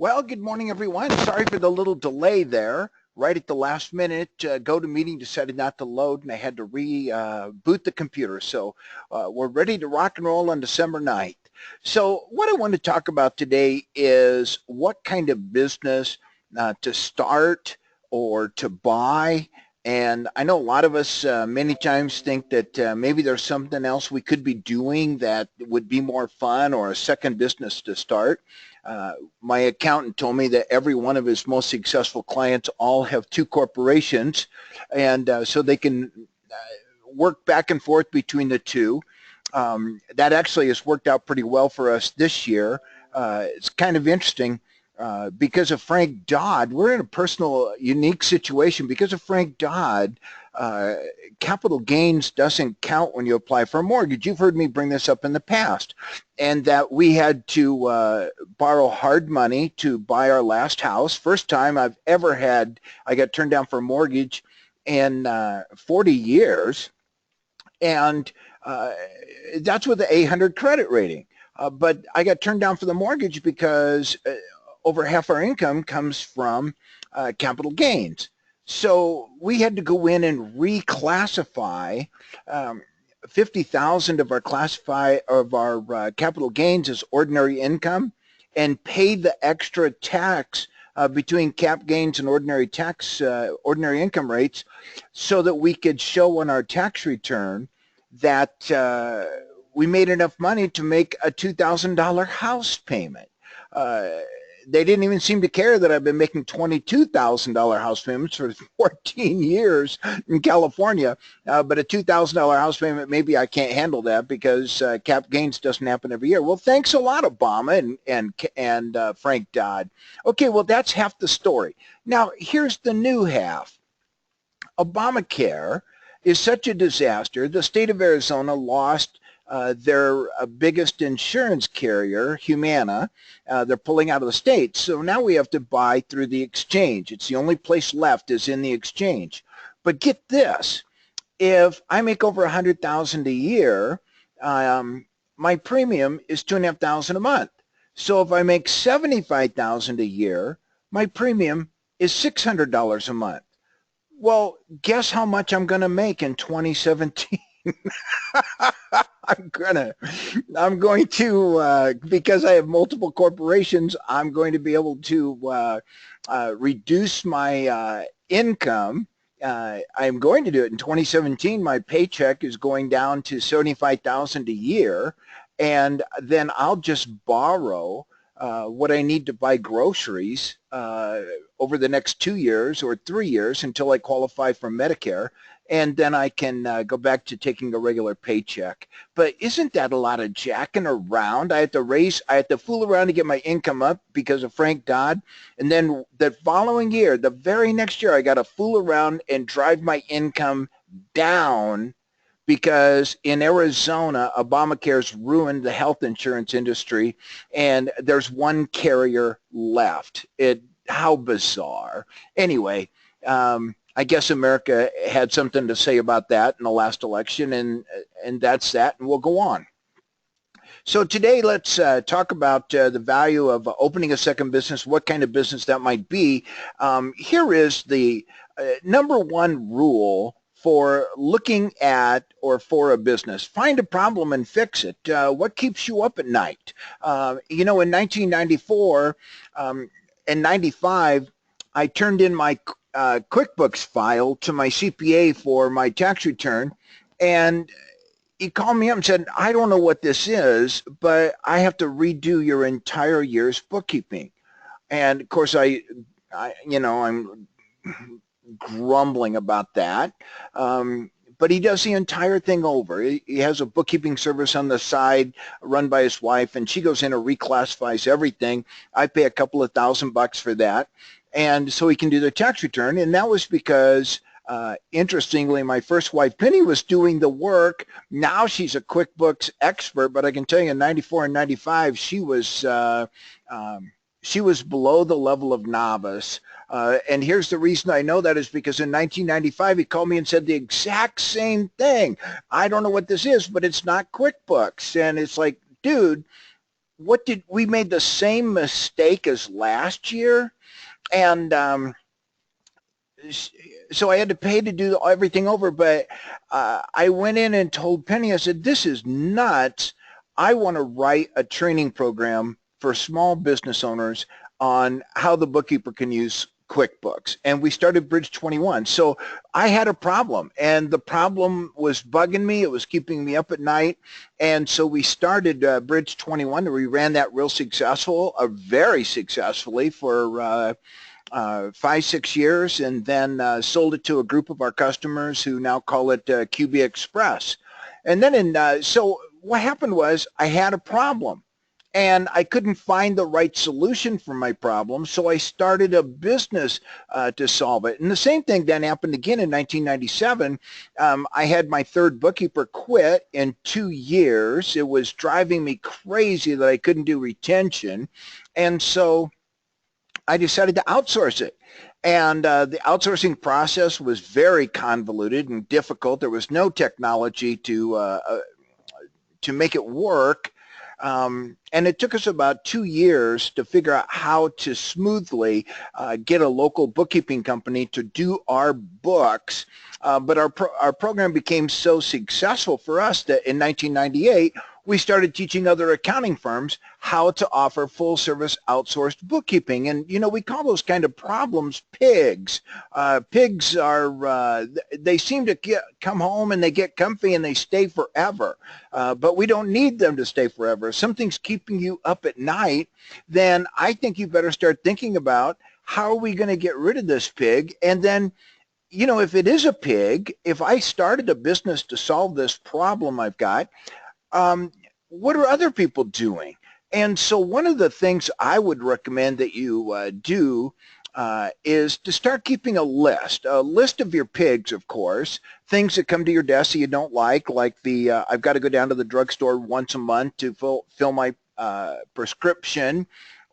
Well, good morning, everyone. Sorry for the little delay there. Right at the last minute, GoToMeeting decided not to load, and I had to reboot the computer. So we're ready to rock and roll on December 9th. So what I want to talk about today is what kind of business to start or to buy. And I know a lot of us many times think that maybe there's something else we could be doing that would be more fun or a second business to start. My accountant told me that every one of his most successful clients all have two corporations, and so they can work back and forth between the two. That actually has worked out pretty well for us this year. It's kind of interesting. Because of Frank Dodd, we're in a personal, unique situation. Because of Frank Dodd, uh, capital gains doesn't count when you apply for a mortgage. You've heard me bring this up in the past, and that we had to borrow hard money to buy our last house. First time I've ever had, I got turned down for a mortgage in 40 years, and uh, that's with the 800 credit rating. But I got turned down for the mortgage because over half our income comes from capital gains. So we had to go in and reclassify um, 50,000 of our capital gains as ordinary income and pay the extra tax between cap gains and ordinary income rates, so that we could show on our tax return that we made enough money to make a $2,000 house payment. Uh, they didn't even seem to care that I've been making $22,000 house payments for 14 years in California, but a $2,000 house payment, maybe I can't handle that because cap gains doesn't happen every year. Well, thanks a lot, Obama and Frank Dodd. Okay, well, that's half the story. Now, here's the new half. Obamacare is such a disaster. The state of Arizona lost their biggest insurance carrier, Humana. They're pulling out of the state. So now we have to buy through the exchange. It's the only place left is in the exchange. But get this, if I make over 100,000 a year, my premium is 2,500 a month. So if I make 75,000 a year, my premium is $600 a month. Well, guess how much I'm going to make in 2017? I'm gonna, I'm going to, because I have multiple corporations, I'm going to be able to reduce my income. I'm going to do it in 2017. My paycheck is going down to 75,000 a year, and then I'll just borrow what I need to buy groceries over the next 2 years or 3 years until I qualify for Medicare, and then I can go back to taking a regular paycheck. But isn't that a lot of jacking around? I had to fool around to get my income up because of Frank Dodd, and then the following year, the very next year, I got to fool around and drive my income down because in Arizona, Obamacare's ruined the health insurance industry, and there's one carrier left. How bizarre. Anyway, I guess America had something to say about that in the last election, and that's that, and we'll go on. So today, let's talk about the value of opening a second business, what kind of business that might be. Here is the number one rule for looking at or for a business. Find a problem and fix it. What keeps you up at night? In 1994 and 95, I turned in my QuickBooks file to my CPA for my tax return, and he called me up and said, I don't know what this is, but I have to redo your entire year's bookkeeping. And of course, I'm grumbling about that. But he does the entire thing over. He has a bookkeeping service on the side run by his wife, and she goes in and reclassifies everything. I pay a couple of $1,000 for that. And so he can do the tax return. And that was because interestingly, my first wife, Penny, was doing the work. Now she's a QuickBooks expert, but I can tell you in 94 and 95, she was below the level of novice. And here's the reason I know that is because in 1995, he called me and said the exact same thing. I don't know what this is, but it's not QuickBooks. And it's like, dude, what did we made the same mistake as last year, and so I had to pay to do everything over. But I went in and told Penny, I said, "This is nuts. I want to write a training program for small business owners on how the bookkeeper can use QuickBooks." And we started Bridge 21. So I had a problem, and the problem was bugging me. It was keeping me up at night. And so we started Bridge 21, and we ran that very successfully for 5, 6 years, and then sold it to a group of our customers who now call it QB Express. And then so what happened was I had a problem and I couldn't find the right solution for my problem, so I started a business to solve it. And the same thing then happened again in 1997. I had my third bookkeeper quit in 2 years. It was driving me crazy that I couldn't do retention, and so I decided to outsource it. And the outsourcing process was very convoluted and difficult. There was no technology to make it work. And it took us about 2 years to figure out how to smoothly get a local bookkeeping company to do our books. But our program became so successful for us that in 1998, we started teaching other accounting firms how to offer full-service outsourced bookkeeping. And, we call those kind of problems pigs. Pigs are, they seem to come home and they get comfy and they stay forever. But we don't need them to stay forever. If something's keeping you up at night, then I think you better start thinking about how are we going to get rid of this pig. And then, if it is a pig, if I started a business to solve this problem I've got, what are other people doing? And so one of the things I would recommend that you do is to start keeping a list of your pigs, of course, things that come to your desk that you don't like the I've got to go down to the drugstore once a month to fill my prescription,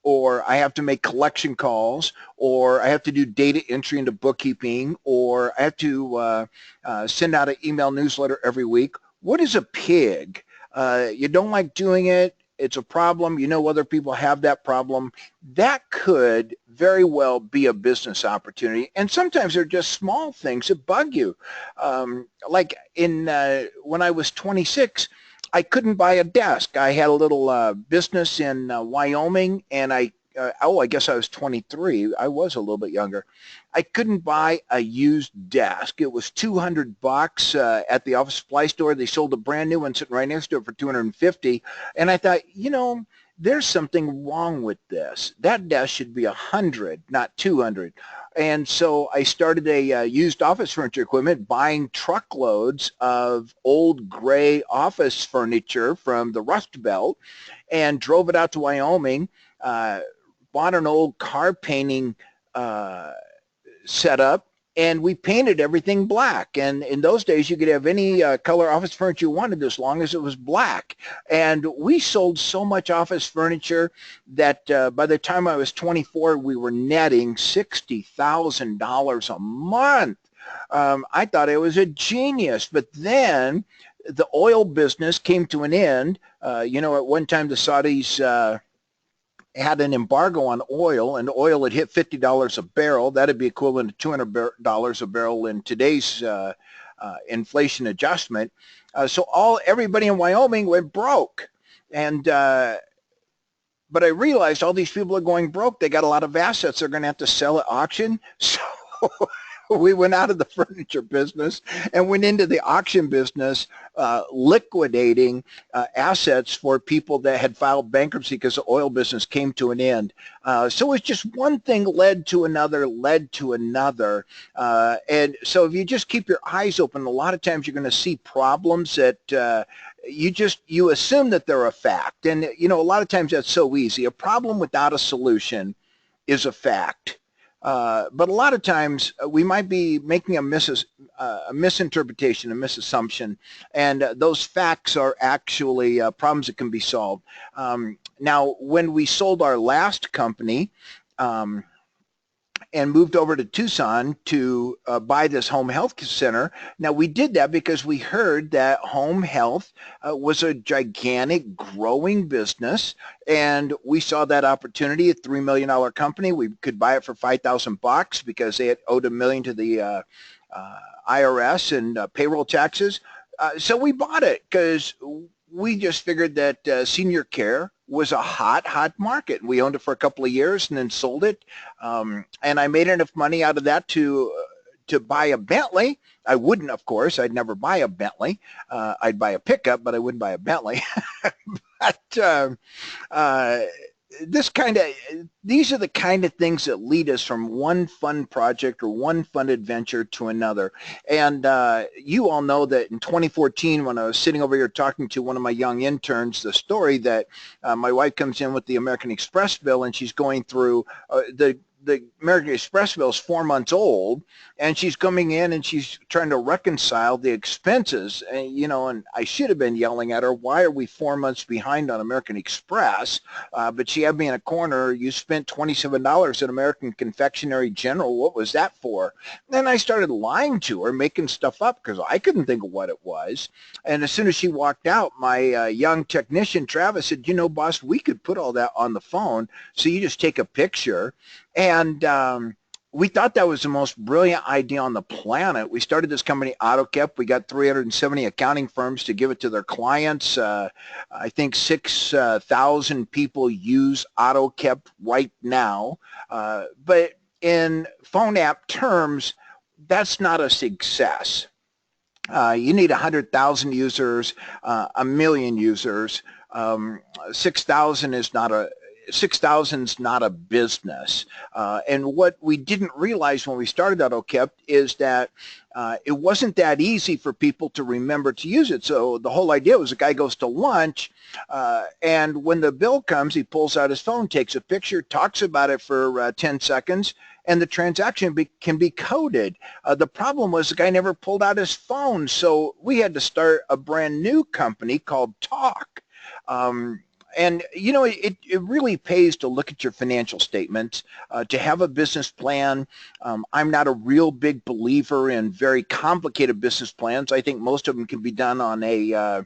or I have to make collection calls, or I have to do data entry into bookkeeping, or I have to send out an email newsletter every week. What is a pig? You don't like doing it. It's a problem. Other people have that problem. That could very well be a business opportunity. And sometimes they're just small things that bug you. Like when I was 26, I couldn't buy a desk. I had a little business in Wyoming, and I guess I was 23. I was a little bit younger. I couldn't buy a used desk. It was $200 at the office supply store. They sold a brand new one sitting right next to it for $250. And I thought, there's something wrong with this. That desk should be $100, not $200. And so I started a used office furniture equipment, buying truckloads of old gray office furniture from the Rust Belt, and drove it out to Wyoming. Bought an old car painting setup, and we painted everything black. And in those days, you could have any color office furniture you wanted as long as it was black. And we sold so much office furniture that by the time I was 24, we were netting $60,000 a month. I thought I was a genius. But then the oil business came to an end. At one time the Saudis had an embargo on oil, and oil had hit $50 a barrel. That'd be equivalent to $200 a barrel in today's inflation adjustment. So everybody in Wyoming went broke. And but I realized all these people are going broke. They got a lot of assets they're going to have to sell at auction. So we went out of the furniture business and went into the auction business, liquidating assets for people that had filed bankruptcy because the oil business came to an end. So it's just one thing led to another. And so if you just keep your eyes open, a lot of times you're going to see problems that you assume that they're a fact. And, a lot of times that's so easy. A problem without a solution is a fact. But a lot of times we might be making a misinterpretation, a misassumption, and those facts are actually problems that can be solved. Now, when we sold our last company, and moved over to Tucson to buy this home health center. Now, we did that because we heard that home health was a gigantic growing business, and we saw that opportunity. A $3 million company. We could buy it for $5,000 because they had owed $1 million to the IRS and payroll taxes. So we bought it because we just figured that senior care was a hot market. We owned it for a couple of years and then sold it. And I made enough money out of that to buy a Bentley. I wouldn't, of course. I'd never buy a Bentley. I'd buy a pickup, but I wouldn't buy a Bentley. But these are the kind of things that lead us from one fun project or one fun adventure to another. And you all know that in 2014, when I was sitting over here talking to one of my young interns, the story that my wife comes in with the American Express bill, and she's going through the American Express bill is 4 months old, and she's coming in and she's trying to reconcile the expenses. And, and I should have been yelling at her, why are we 4 months behind on American Express? But she had me in a corner. You spent $27 at American Confectionery General. What was that for? Then I started lying to her, making stuff up because I couldn't think of what it was. And as soon as she walked out, my young technician, Travis, said, boss, we could put all that on the phone. So you just take a picture. And we thought that was the most brilliant idea on the planet. We started this company, AutoKep. We got 370 accounting firms to give it to their clients. I think 6,000 people use AutoKep right now. But in phone app terms, that's not a success. You need 100,000 users, 1 million users. 6,000 is not a 6,000's not a business. And what we didn't realize when we started AutoKep is that it wasn't that easy for people to remember to use it. So the whole idea was a guy goes to lunch, and when the bill comes, he pulls out his phone, takes a picture, talks about it for 10 seconds, and the transaction can be coded. The problem was the guy never pulled out his phone, so we had to start a brand new company called Talk. And, it really pays to look at your financial statements, to have a business plan. I'm not a real big believer in very complicated business plans. I think most of them can be done on a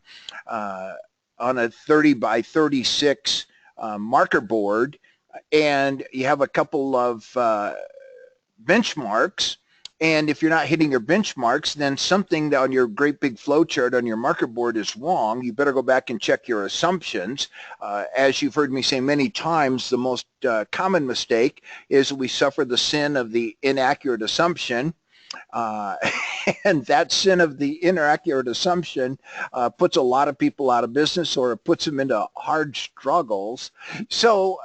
30 by 36 marker board, and you have a couple of benchmarks. And if you're not hitting your benchmarks, then something on your great big flow chart on your marker board is wrong. You better go back and check your assumptions. As you've heard me say many times, the most common mistake is we suffer the sin of the inaccurate assumption. And that sin of the inaccurate assumption puts a lot of people out of business, or it puts them into hard struggles. So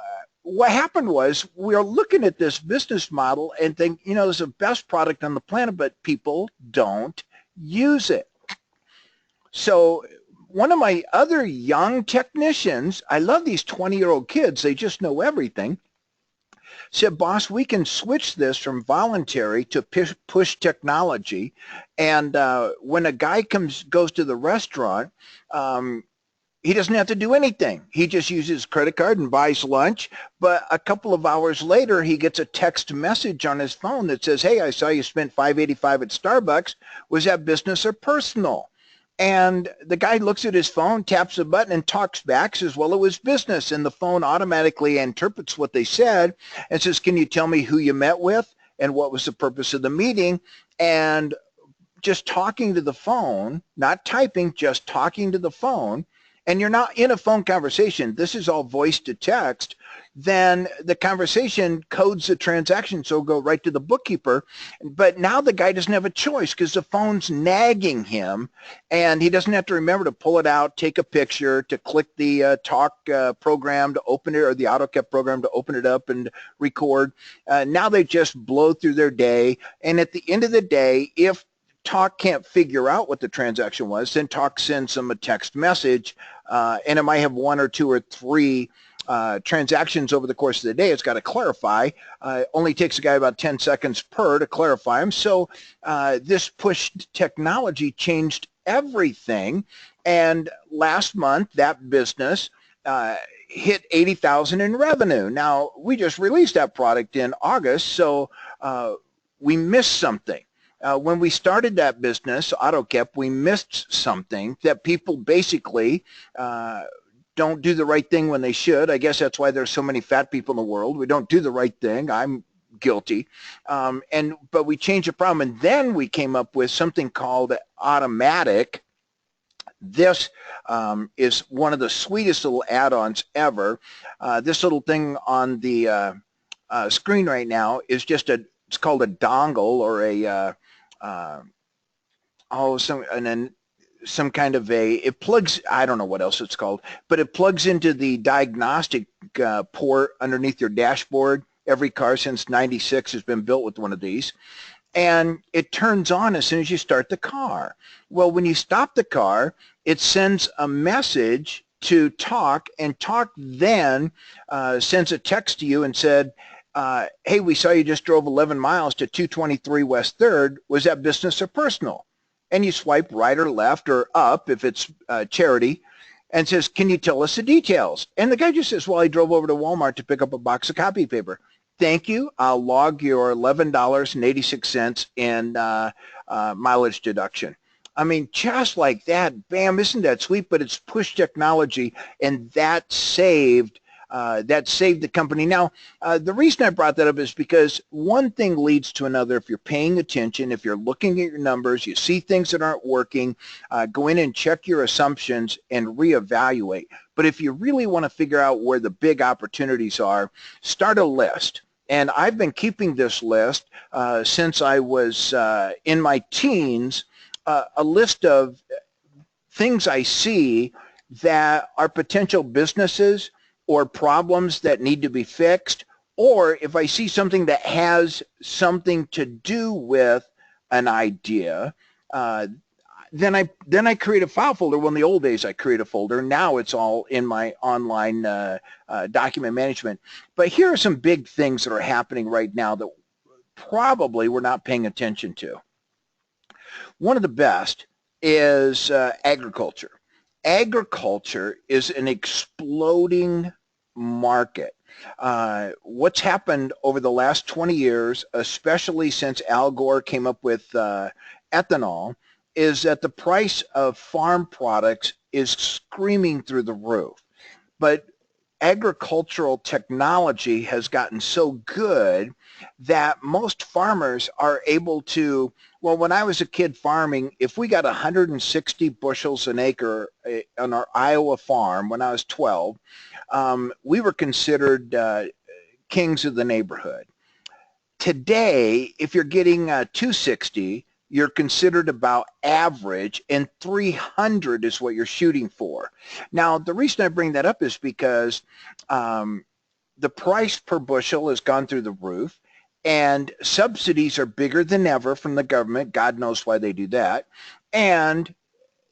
what happened was we were looking at this business model and think, it's the best product on the planet, but people don't use it. So one of my other young technicians, I love these 20-year-old kids, they just know everything, said, boss, we can switch this from voluntary to push technology. And when a guy goes to the restaurant, he doesn't have to do anything. He just uses his credit card and buys lunch. But a couple of hours later, he gets a text message on his phone that says, hey, I saw you spent $5.85 at Starbucks. Was that business or personal? And the guy looks at his phone, taps a button, and talks back, says, well, it was business. And the phone automatically interprets what they said and says, can you tell me who you met with and what was the purpose of the meeting? And just talking to the phone, not typing, just talking to the phone, and you're not in a phone conversation, this is all voice to text, then the conversation codes the transaction, so go right to the bookkeeper. But now the guy doesn't have a choice because the phone's nagging him, and he doesn't have to remember to pull it out, take a picture, to click the Talk program to open it, or the AutoKep program to open it up and record. Now they just blow through their day, and at the end of the day, if Talk can't figure out what the transaction was, then Talk sends them a text message, and it might have 1 or 2 or 3 transactions over the course of the day. It's got to clarify. Only takes a guy about 10 seconds per to clarify them. So this push technology changed everything. And last month, that business hit 80,000 in revenue. Now, we just released that product in August, so we missed something. When we started that business, AutoKep, we missed something that people basically don't do the right thing when they should. I guess that's why there's so many fat people in the world. We don't do the right thing. I'm guilty. But we changed the problem, and then we came up with something called Automatic. This is one of the sweetest little add-ons ever. This little thing on the screen right now is just it's called a dongle or a some kind of it plugs, I don't know what else it's called, but it plugs into the diagnostic port underneath your dashboard. Every car since '96 has been built with one of these. And it turns on as soon as you start the car. Well, when you stop the car, it sends a message to Talk, and Talk then sends a text to you and said, hey, we saw you just drove 11 miles to 223 West 3rd. Was that business or personal? And you swipe right or left or up if it's charity, and says, can you tell us the details? And the guy just says, well, I drove over to Walmart to pick up a box of copy paper. Thank you. I'll log your $11.86 in mileage deduction. I mean, just like that, bam, isn't that sweet? But it's push technology, and that saved the company. Now, the reason I brought that up is because one thing leads to another. If you're paying attention, if you're looking at your numbers, you see things that aren't working, go in and check your assumptions and reevaluate. But if you really want to figure out where the big opportunities are, start a list. And I've been keeping this list since I was in my teens, a list of things I see that are potential businesses or problems that need to be fixed, or if I see something that has something to do with an idea, then I create a file folder. Well, in the old days, I create a folder. Now it's all in my online document management. But here are some big things that are happening right now that probably we're not paying attention to. One of the best is agriculture. Agriculture is an exploding market. What's happened over the last 20 years, especially since Al Gore came up with ethanol, is that the price of farm products is screaming through the roof. But agricultural technology has gotten so good that most farmers are able to, well, when I was a kid farming, if we got 160 bushels an acre on our Iowa farm when I was 12, we were considered kings of the neighborhood. Today, if you're getting 260, you're considered about average, and 300 is what you're shooting for. Now, the reason I bring that up is because the price per bushel has gone through the roof, and subsidies are bigger than ever from the government. God knows why they do that. And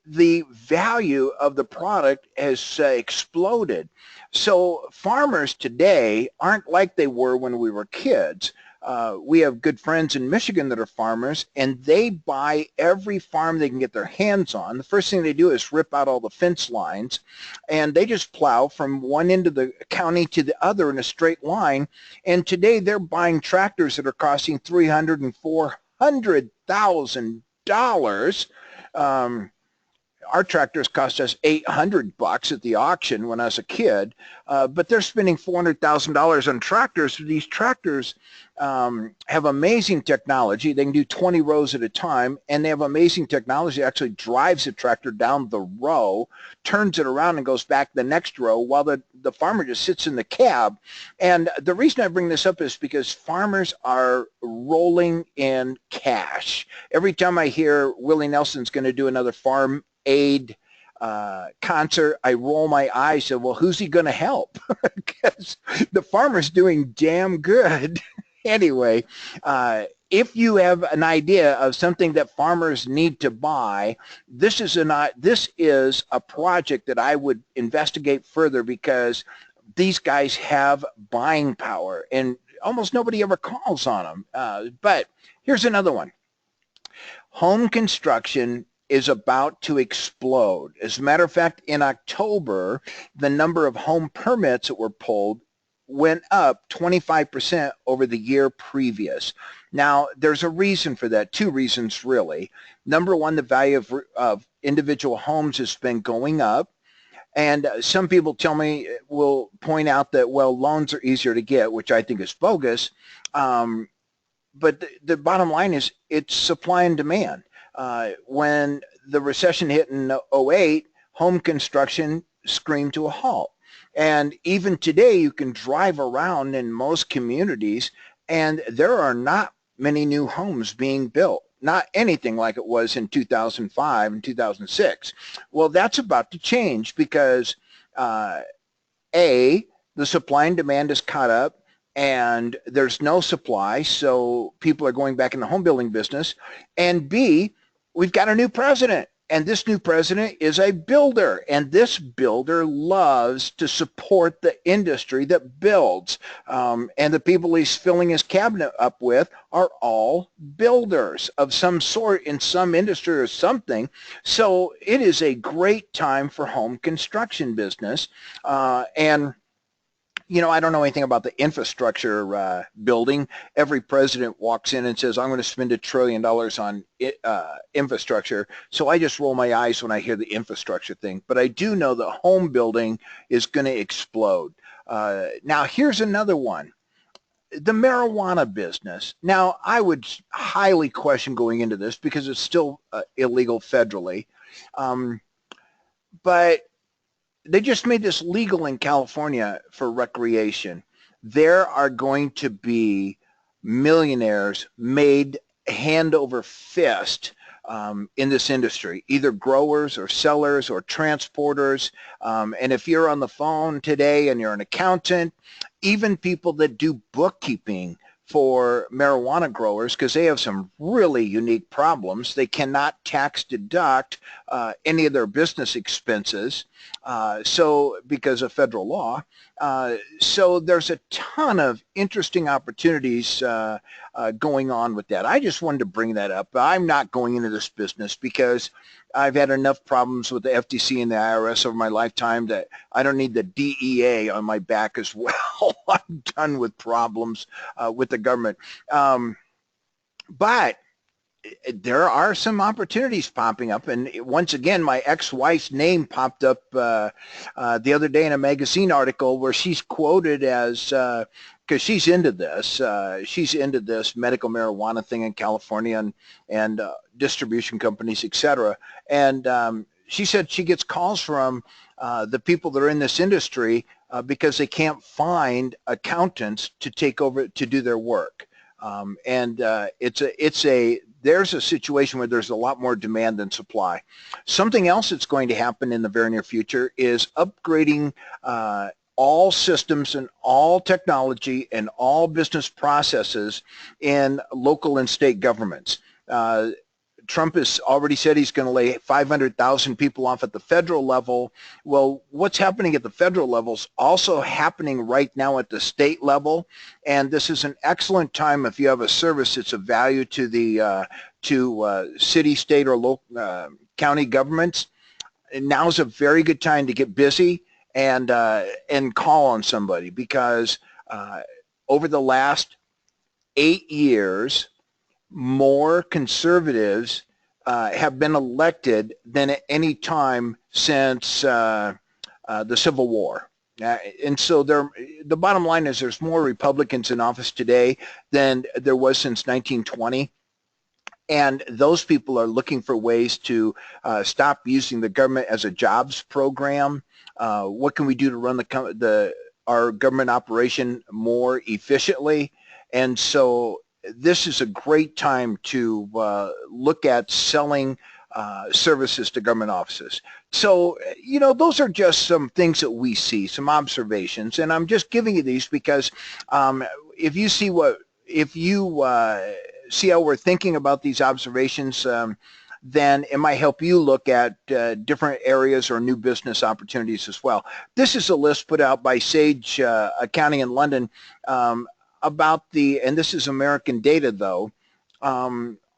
the value of the product has exploded. So farmers today aren't like they were when we were kids. We have good friends in Michigan that are farmers, and they buy every farm they can get their hands on. The first thing they do is rip out all the fence lines, and they just plow from one end of the county to the other in a straight line. And today they're buying tractors that are costing $300,000 and $400,000. Our tractors cost us $800 at the auction when I was a kid, but they're spending $400,000 on tractors. These tractors have amazing technology. They can do 20 rows at a time, and they have amazing technology that actually drives the tractor down the row, turns it around, and goes back the next row while the farmer just sits in the cab. And the reason I bring this up is because farmers are rolling in cash. Every time I hear Willie Nelson's going to do another farm aid concert, I roll my eyes and say, well, who's he going to help? Because the farmer's doing damn good. Anyway, if you have an idea of something that farmers need to buy, this is a project that I would investigate further, because these guys have buying power and almost nobody ever calls on them. But here's another one. Home construction is about to explode. As a matter of fact, in October, the number of home permits that were pulled went up 25% over the year previous. Now, there's a reason for that, two reasons really. Number one, the value of individual homes has been going up. And some people will point out that, well, loans are easier to get, which I think is bogus. But the bottom line is it's supply and demand. When the recession hit in '08, home construction screamed to a halt. And even today, you can drive around in most communities, and there are not many new homes being built. Not anything like it was in 2005 and 2006. Well, that's about to change because A, the supply and demand is caught up and there's no supply, so people are going back in the home building business. And B, we've got a new president. And this new president is a builder, and this builder loves to support the industry that builds. And the people he's filling his cabinet up with are all builders of some sort in some industry or something. So it is a great time for home construction business. And you know, I don't know anything about the infrastructure building. Every president walks in and says, I'm going to spend $1 trillion on infrastructure. So I just roll my eyes when I hear the infrastructure thing. But I do know that home building is going to explode. Now, here's another one. The marijuana business. Now, I would highly question going into this because it's still illegal federally. But they just made this legal in California for recreation. There are going to be millionaires made hand over fist in this industry, either growers or sellers or transporters. And if you're on the phone today and you're an accountant, even people that do bookkeeping for marijuana growers, because they have some really unique problems. They cannot tax deduct any of their business expenses, so because of federal law. So there's a ton of interesting opportunities going on with that. I just wanted to bring that up. I'm not going into this business because I've had enough problems with the FTC and the IRS over my lifetime that I don't need the DEA on my back as well. I'm done with problems with the government. But there are some opportunities popping up. And once again, my ex-wife's name popped up the other day in a magazine article where she's quoted as, because she's into this medical marijuana thing in California and distribution companies, etc. And she said she gets calls from the people that are in this industry because they can't find accountants to take over to do their work. There's a situation where there's a lot more demand than supply. Something else that's going to happen in the very near future is upgrading all systems and all technology and all business processes in local and state governments. Trump has already said he's going to lay 500,000 people off at the federal level. Well, what's happening at the federal level is also happening right now at the state level, and this is an excellent time if you have a service that's of value to the city, state, or local county governments. And now's a very good time to get busy and call on somebody, because over the last 8 years, more conservatives have been elected than at any time since the Civil War. And so the bottom line is there's more Republicans in office today than there was since 1920. And those people are looking for ways to stop using the government as a jobs program. What can we do to run our government operation more efficiently? And so this is a great time to look at selling services to government offices. So, you know, those are just some things that we see, some observations, and I'm just giving you these because if you see how we're thinking about these observations, then it might help you look at different areas or new business opportunities as well. This is a list put out by Sage Accounting in London about and this is American data though,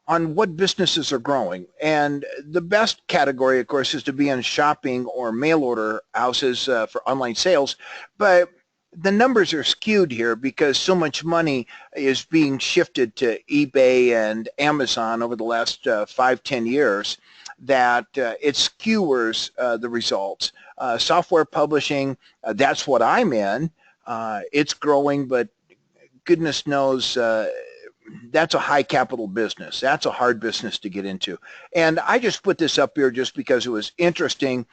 on what businesses are growing. And the best category, of course, is to be in shopping or mail order houses for online sales. But the numbers are skewed here because so much money is being shifted to eBay and Amazon over the last 5-10 years that it skewers the results. Software publishing, that's what I'm in. It's growing, but goodness knows that's a high capital business. That's a hard business to get into. And I just put this up here just because it was interesting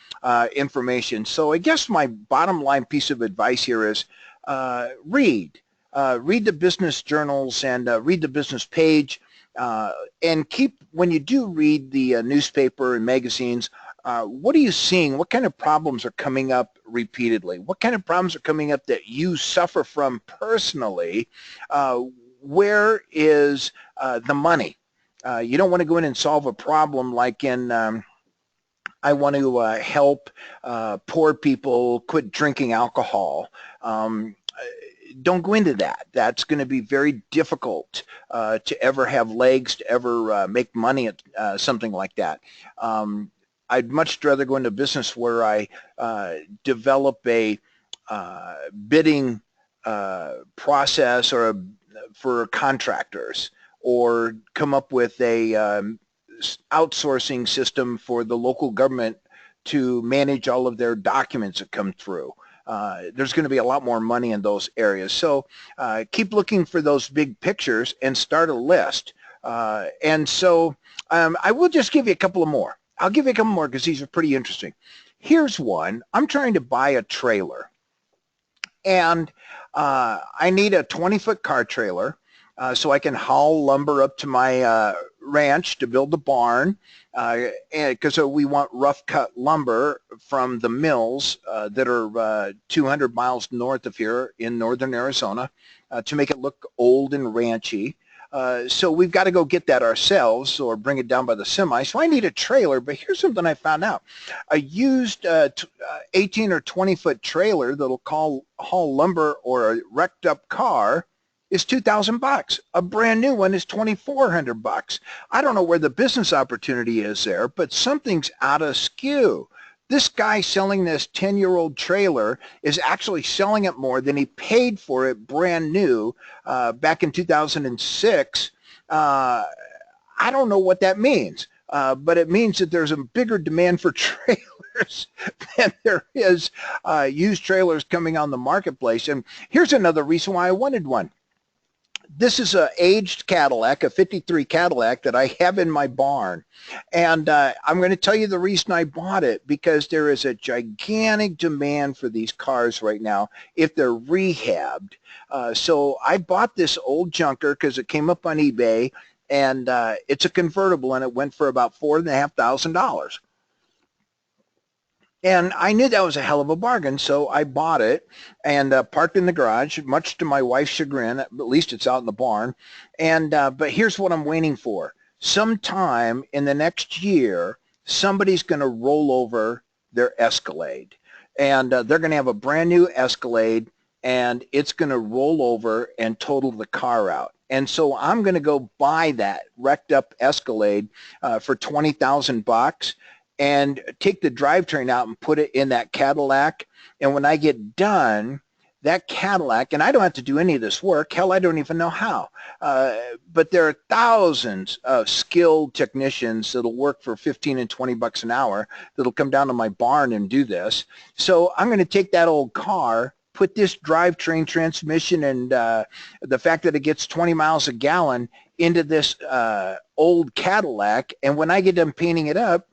information. So I guess my bottom line piece of advice here is read. Read the business journals and read the business page. And when you do read the newspaper and magazines, what are you seeing? What kind of problems are coming up repeatedly? What kind of problems are coming up that you suffer from personally? Where is the money? You don't want to go in and solve a problem like in I want to help poor people quit drinking alcohol. Don't go into that. That's going to be very difficult to ever have legs, to ever make money at something like that. I'd much rather go into business where I develop a bidding process for contractors, or come up with a outsourcing system for the local government to manage all of their documents that come through. There's going to be a lot more money in those areas. So keep looking for those big pictures and start a list. And so I will just give you a couple of more. I'll give you a couple more because these are pretty interesting. Here's one. I'm trying to buy a trailer. And I need a 20-foot car trailer so I can haul lumber up to my ranch to build the barn, because we want rough cut lumber from the mills that are 200 miles north of here in northern Arizona to make it look old and ranchy. So we've got to go get that ourselves or bring it down by the semi. So I need a trailer, but here's something I found out. A used 18 or 20-foot trailer that'll haul lumber or a wrecked up car is $2,000. A brand new one is $2,400. I don't know where the business opportunity is there, but something's out of skew. This guy selling this 10-year-old trailer is actually selling it more than he paid for it brand new back in 2006. I don't know what that means, but it means that there's a bigger demand for trailers than there is used trailers coming on the marketplace. And here's another reason why I wanted one. This is an aged Cadillac, a 53 Cadillac that I have in my barn. And I'm going to tell you the reason I bought it, because there is a gigantic demand for these cars right now if they're rehabbed. So I bought this old junker because it came up on eBay, and it's a convertible, and it went for about $4,500. And I knew that was a hell of a bargain, so I bought it and parked in the garage, much to my wife's chagrin. At least it's out in the barn. And but here's what I'm waiting for. Sometime in the next year, somebody's going to roll over their Escalade. And they're going to have a brand new Escalade, and it's going to roll over and total the car out. And so I'm going to go buy that wrecked up Escalade for $20,000. And take the drivetrain out and put it in that Cadillac. And when I get done, that Cadillac, and I don't have to do any of this work. Hell, I don't even know how. But there are thousands of skilled technicians that'll work for 15 and 20 bucks an hour that'll come down to my barn and do this. So I'm going to take that old car, put this drivetrain transmission and the fact that it gets 20 miles a gallon into this old Cadillac. And when I get done painting it up,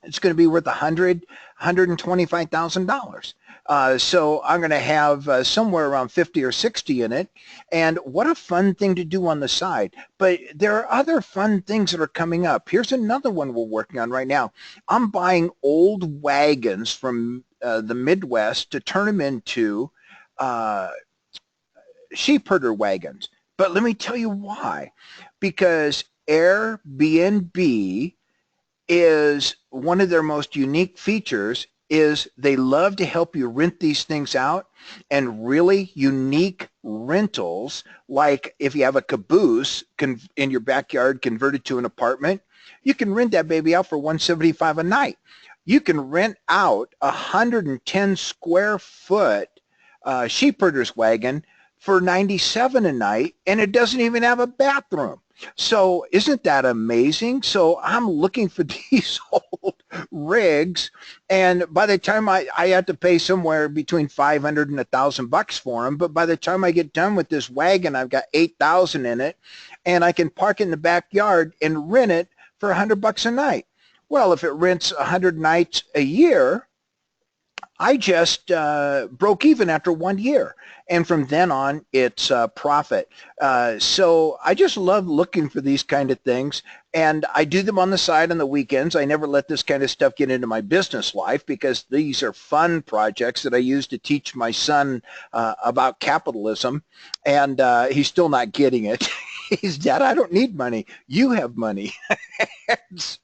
it's going to be worth $125,000. So I'm going to have somewhere around 50 or 60 in it. And what a fun thing to do on the side. But there are other fun things that are coming up. Here's another one we're working on right now. I'm buying old wagons from the Midwest to turn them into sheep herder wagons. But let me tell you why. Because Airbnb is one of their most unique features is they love to help you rent these things out, and really unique rentals, like if you have a caboose in your backyard converted to an apartment, you can rent that baby out for $175 a night. You can rent out a 110 square foot sheepherder's wagon for $97 a night, and it doesn't even have a bathroom. So isn't that amazing? So I'm looking for these old rigs, and by the time I had to pay somewhere between 500 and $1,000 for them, but by the time I get done with this wagon, I've got 8,000 in it, and I can park in the backyard and rent it for $100 a night. Well, if it rents 100 nights a year, I just broke even after 1 year. And from then on, it's profit. So I just love looking for these kind of things. And I do them on the side on the weekends. I never let this kind of stuff get into my business life, because these are fun projects that I use to teach my son about capitalism. And he's still not getting it. He's, Dad, I don't need money. You have money. So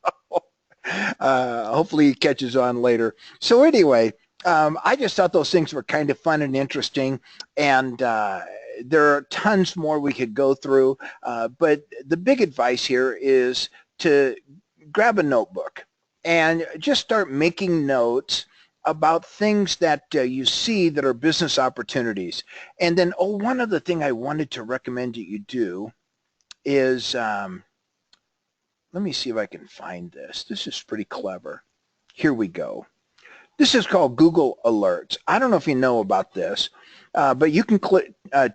hopefully he catches on later. So anyway, I just thought those things were kind of fun and interesting, and there are tons more we could go through, but the big advice here is to grab a notebook and just start making notes about things that you see that are business opportunities. And then, one other thing I wanted to recommend that you do is, let me see if I can find this. This is pretty clever. Here we go. This is called Google Alerts. I don't know if you know about this, but you can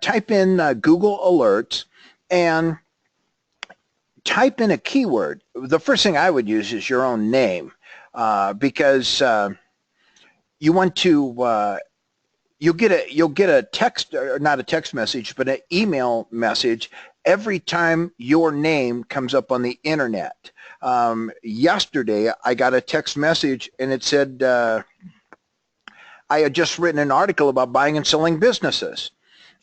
type in Google Alerts and type in a keyword. The first thing I would use is your own name, because you want to, you'll get a text, or not a text message, but an email message every time your name comes up on the internet. Yesterday, I got a text message, and it said, I had just written an article about buying and selling businesses,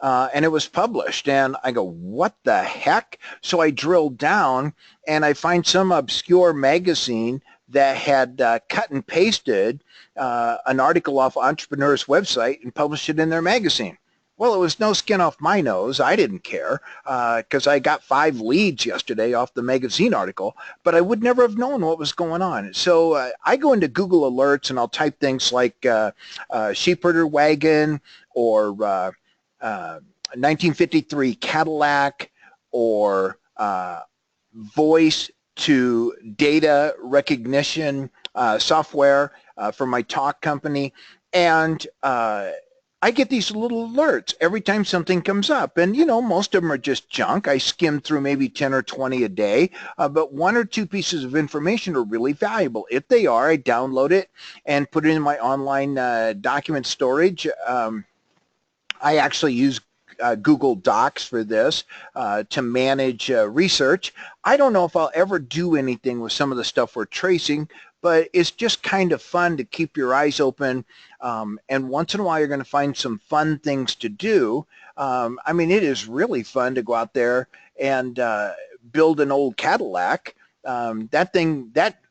and it was published. And I go, what the heck? So I drilled down, and I find some obscure magazine that had cut and pasted an article off Entrepreneur's website and published it in their magazine. Well, it was no skin off my nose. I didn't care, because I got 5 leads yesterday off the magazine article, but I would never have known what was going on. So I go into Google Alerts, and I'll type things like sheepherder wagon, or 1953 Cadillac, or voice to data recognition software for my talk company, and I get these little alerts every time something comes up. And, most of them are just junk. I skim through maybe 10 or 20 a day, but 1 or 2 pieces of information are really valuable. If they are, I download it and put it in my online document storage. I actually use Google Docs for this to manage research. I don't know if I'll ever do anything with some of the stuff we're tracing, but it's just kind of fun to keep your eyes open, and once in a while you're going to find some fun things to do. I mean, it is really fun to go out there and build an old Cadillac.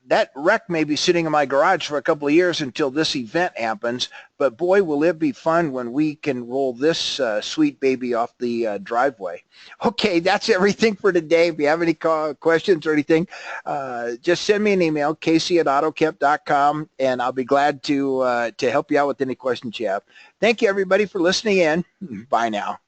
That wreck may be sitting in my garage for a couple of years until this event happens, but boy, will it be fun when we can roll this sweet baby off the driveway. Okay, that's everything for today. If you have any questions or anything, just send me an email, casey@autokemp.com, and I'll be glad to help you out with any questions you have. Thank you, everybody, for listening in. Bye now.